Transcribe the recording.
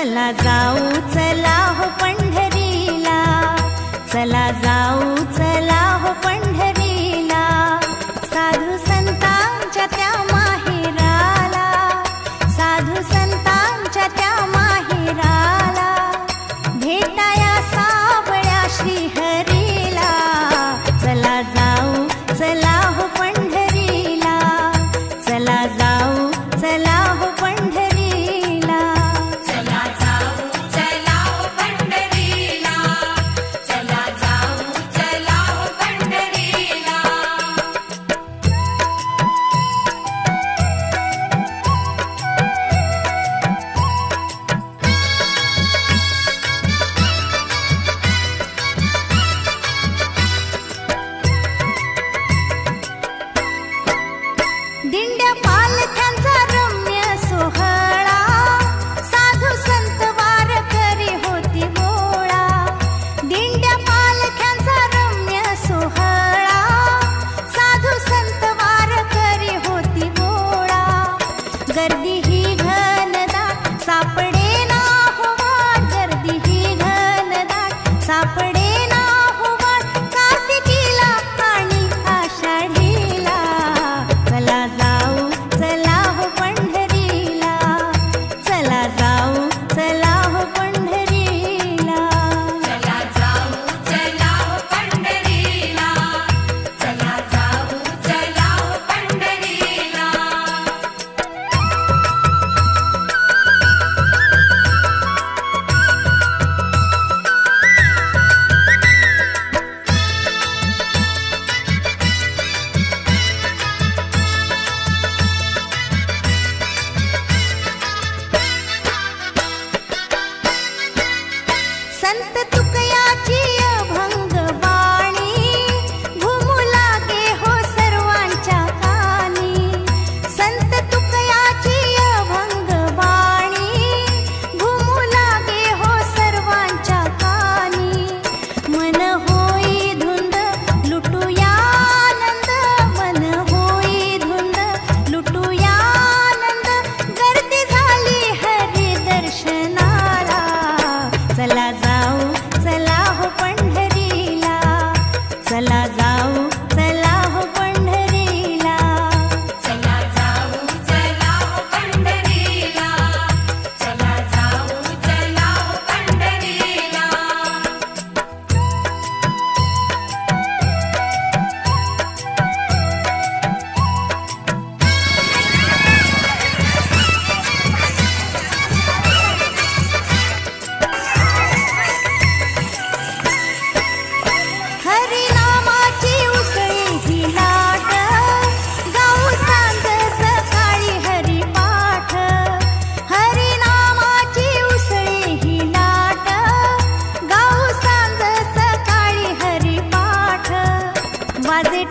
चला जाऊ चला हो पंढरीला, चला जाऊ चला हो पंढरीला, साधू संतांच्या त्या माहेराला, साधू संतांच्या त्या माहेराला, भेटाया सावळ्या श्रीहरीला, चला जाऊ चला हो पंढरीला, चला जाऊ चला हो पंढरीला, चला जाऊ चला हो पंढरीला, चला जाऊ चला हो पंढरीला. दिंड्या पालख्यांचा रम्य सोहळा, साधू संत वारकरी होती गोळा, दिंड्या पालख्यांचा रम्य सोहळा, साधू संत वारकरी होती गोळा, गर्दी ही घनदाट सापडे ना हो वाट, गर्दी ही घनदाट सापडे ना हो वाट, कार्तिकीला आणि आषाढीला, चला जाऊ चला हो पंढरीला, चला जाऊ चला हो पंढरीला, चला जाऊ चला हो पंढरीला, चला जाऊ चला हो पंढरीला. संत तुकयाची अभंग वाणी, घुमू लागे हो सर्वांच्या कानी, संत तुकयाची अभंग वाणी, घुमू लागे हो सर्वांच्या कानी, मन होई धुंद लुटूया आनंद, मन होई धुंद लुटूया आनंद, गर्दी झाली हरी दर्शनाला, चला जाऊ चला हो पंढरीला, चला जाऊ चला हो पंढरीला, चला जाऊ चला हो पंढरीला, चला जाऊ चला हो पंढरीला. हरिनामाची उसळी ही लाट, गाऊ सांज सकाळी हरिपाठ, हरिनामाची उसळी ही लाट, गाऊ सांज सकाळी हरिपाठ, वाजे